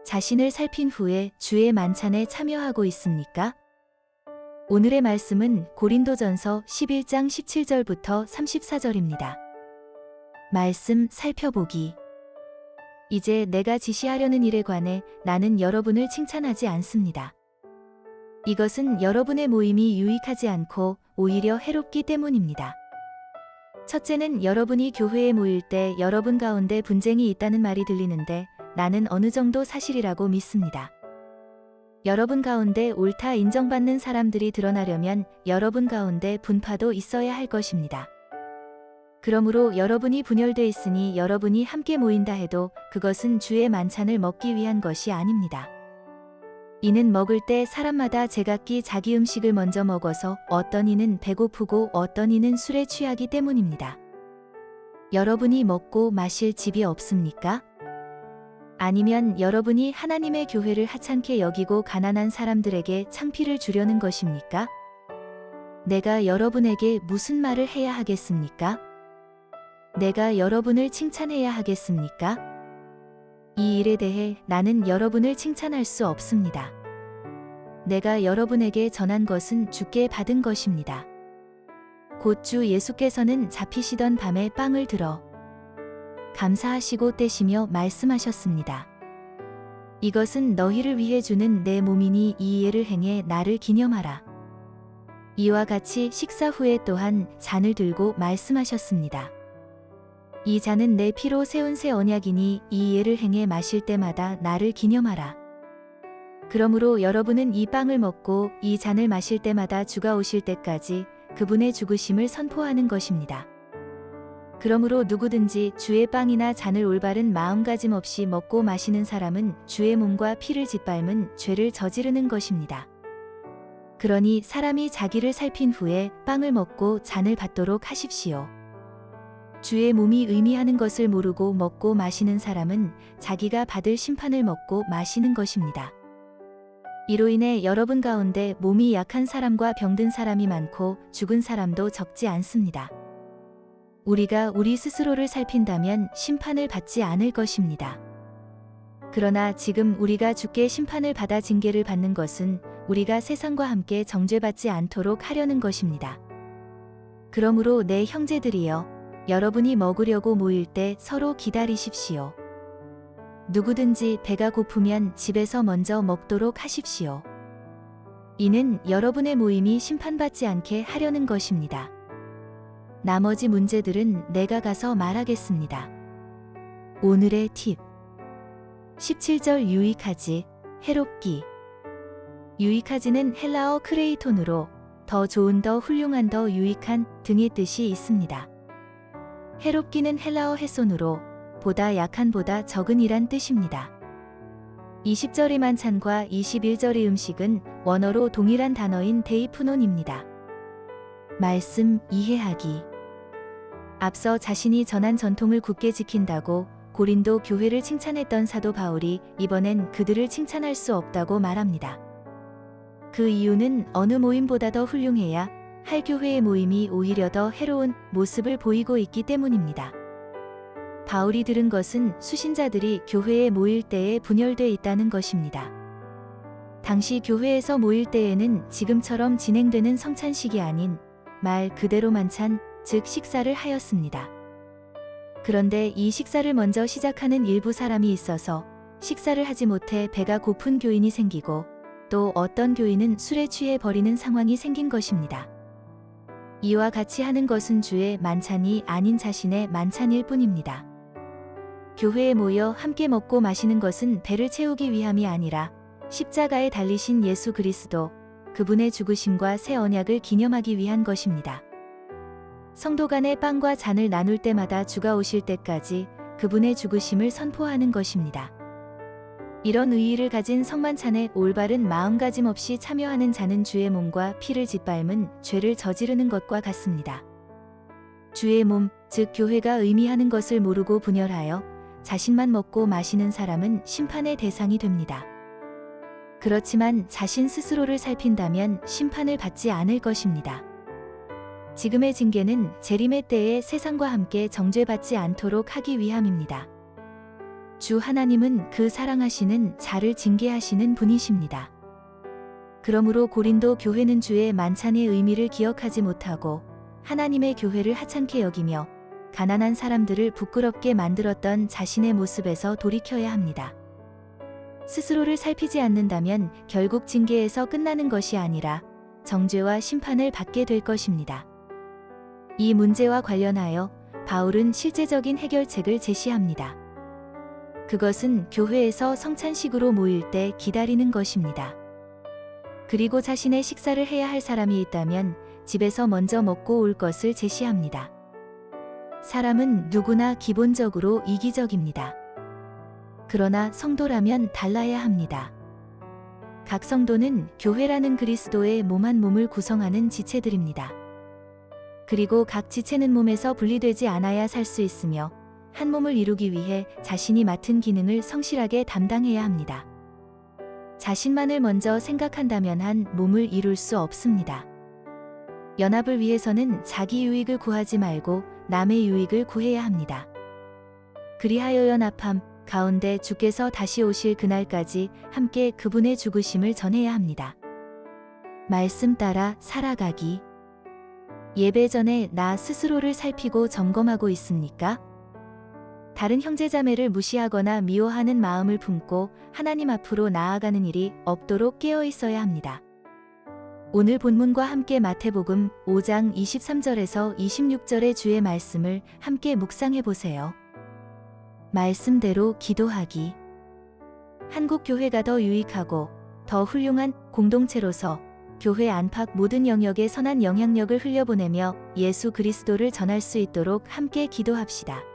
자신을 살핀 후에 주의 만찬에 참여하고 있습니까? 오늘의 말씀은 고린도전서 11장 17절부터 34절입니다. 말씀 살펴보기. 이제 내가 지시하려는 일에 관해 나는 여러분을 칭찬하지 않습니다. 이것은 여러분의 모임이 유익하지 않고 오히려 해롭기 때문입니다. 첫째는 여러분이 교회에 모일 때 여러분 가운데 분쟁이 있다는 말이 들리는데 나는 어느 정도 사실이라고 믿습니다. 여러분 가운데 옳다 인정받는 사람들이 드러나려면 여러분 가운데 분파도 있어야 할 것입니다. 그러므로 여러분이 분열돼 있으니 여러분이 함께 모인다 해도 그것은 주의 만찬을 먹기 위한 것이 아닙니다. 이는 먹을 때 사람마다 제각기 자기 음식을 먼저 먹어서 어떤 이는 배고프고 어떤 이는 술에 취하기 때문입니다. 여러분이 먹고 마실 집이 없습니까? 아니면 여러분이 하나님의 교회를 하찮게 여기고 가난한 사람들에게 창피를 주려는 것입니까? 내가 여러분에게 무슨 말을 해야 하겠습니까? 내가 여러분을 칭찬해야 하겠습니까? 이 일에 대해 나는 여러분을 칭찬할 수 없습니다. 내가 여러분에게 전한 것은 주께 받은 것입니다. 곧 주 예수께서는 잡히시던 밤에 빵을 들어 감사하시고 떼시며 말씀하셨습니다. 이것은 너희를 위해 주는 내 몸이니 이 예를 행해 나를 기념하라. 이와 같이 식사 후에 또한 잔을 들고 말씀하셨습니다. 이 잔은 내 피로 세운 새 언약이니 이 예를 행해 마실 때마다 나를 기념하라. 그러므로 여러분은 이 빵을 먹고 이 잔을 마실 때마다 주가 오실 때까지 그분의 죽으심을 선포하는 것입니다. 그러므로 누구든지 주의 빵이나 잔을 올바른 마음가짐 없이 먹고 마시는 사람은 주의 몸과 피를 짓밟은 죄를 저지르는 것입니다. 그러니 사람이 자기를 살핀 후에 빵을 먹고 잔을 받도록 하십시오. 주의 몸이 의미하는 것을 모르고 먹고 마시는 사람은 자기가 받을 심판을 먹고 마시는 것입니다. 이로 인해 여러분 가운데 몸이 약한 사람과 병든 사람이 많고 죽은 사람도 적지 않습니다. 우리가 우리 스스로를 살핀다면 심판을 받지 않을 것입니다. 그러나 지금 우리가 주께 심판을 받아 징계를 받는 것은 우리가 세상과 함께 정죄받지 않도록 하려는 것입니다. 그러므로 내 형제들이여, 여러분이 먹으려고 모일 때 서로 기다리십시오. 누구든지 배가 고프면 집에서 먼저 먹도록 하십시오. 이는 여러분의 모임이 심판받지 않게 하려는 것입니다. 나머지 문제들은 내가 가서 말하겠습니다. 오늘의 팁. 17절 유익하지, 해롭기. 유익하지는 헬라어 크레이톤으로 더 좋은, 더 훌륭한, 더 유익한 등의 뜻이 있습니다. 해롭기는 헬라어 헤손으로 보다 약한, 보다 적은 이란 뜻입니다. 20절의 만찬과 21절의 음식은 원어로 동일한 단어인 데이프논입니다. 말씀 이해하기. 앞서 자신이 전한 전통을 굳게 지킨다고 고린도 교회를 칭찬했던 사도 바울이 이번엔 그들을 칭찬할 수 없다고 말합니다. 그 이유는 어느 모임보다 더 훌륭해야 할 교회의 모임이 오히려 더 해로운 모습을 보이고 있기 때문입니다. 바울이 들은 것은 수신자들이 교회에 모일 때에 분열돼 있다는 것입니다. 당시 교회에서 모일 때에는 지금처럼 진행되는 성찬식이 아닌 말 그대로 만찬, 즉 식사를 하였습니다. 그런데 이 식사를 먼저 시작하는 일부 사람이 있어서 식사를 하지 못해 배가 고픈 교인이 생기고 또 어떤 교인은 술에 취해 버리는 상황이 생긴 것입니다. 이와 같이 하는 것은 주의 만찬이 아닌 자신의 만찬일 뿐입니다. 교회에 모여 함께 먹고 마시는 것은 배를 채우기 위함이 아니라 십자가에 달리신 예수 그리스도, 그분의 죽으심과 새 언약을 기념하기 위한 것입니다. 성도 간의 빵과 잔을 나눌 때마다 주가 오실 때까지 그분의 죽으심을 선포하는 것입니다. 이런 의의를 가진 성만찬에 올바른 마음가짐 없이 참여하는 자는 주의 몸과 피를 짓밟은 죄를 저지르는 것과 같습니다. 주의 몸, 즉 교회가 의미하는 것을 모르고 분열하여 자신만 먹고 마시는 사람은 심판의 대상이 됩니다. 그렇지만 자신 스스로를 살핀다면 심판을 받지 않을 것입니다. 지금의 징계는 재림의 때에 세상과 함께 정죄받지 않도록 하기 위함입니다. 주 하나님은 그 사랑하시는 자를 징계하시는 분이십니다. 그러므로 고린도 교회는 주의 만찬의 의미를 기억하지 못하고 하나님의 교회를 하찮게 여기며 가난한 사람들을 부끄럽게 만들었던 자신의 모습에서 돌이켜야 합니다. 스스로를 살피지 않는다면 결국 징계에서 끝나는 것이 아니라 정죄와 심판을 받게 될 것입니다. 이 문제와 관련하여 바울은 실제적인 해결책을 제시합니다. 그것은 교회에서 성찬식으로 모일 때 기다리는 것입니다. 그리고 자신의 식사를 해야 할 사람이 있다면 집에서 먼저 먹고 올 것을 제시합니다. 사람은 누구나 기본적으로 이기적입니다. 그러나 성도라면 달라야 합니다. 각 성도는 교회라는 그리스도의 몸 한 몸을 구성하는 지체들입니다. 그리고 각 지체는 몸에서 분리되지 않아야 살 수 있으며 한 몸을 이루기 위해 자신이 맡은 기능을 성실하게 담당해야 합니다. 자신만을 먼저 생각한다면 한 몸을 이룰 수 없습니다. 연합을 위해서는 자기 유익을 구하지 말고 남의 유익을 구해야 합니다. 그리하여 연합함 가운데 주께서 다시 오실 그날까지 함께 그분의 죽으심을 전해야 합니다. 말씀 따라 살아가기. 예배 전에 나 스스로를 살피고 점검하고 있습니까? 다른 형제자매를 무시하거나 미워하는 마음을 품고 하나님 앞으로 나아가는 일이 없도록 깨어 있어야 합니다. 오늘 본문과 함께 마태복음 5장 23절에서 26절의 주의 말씀을 함께 묵상해 보세요. 말씀대로 기도하기. 한국 교회가 더 유익하고 더 훌륭한 공동체로서 교회 안팎 모든 영역에 선한 영향력을 흘려보내며 예수 그리스도를 전할 수 있도록 함께 기도합시다.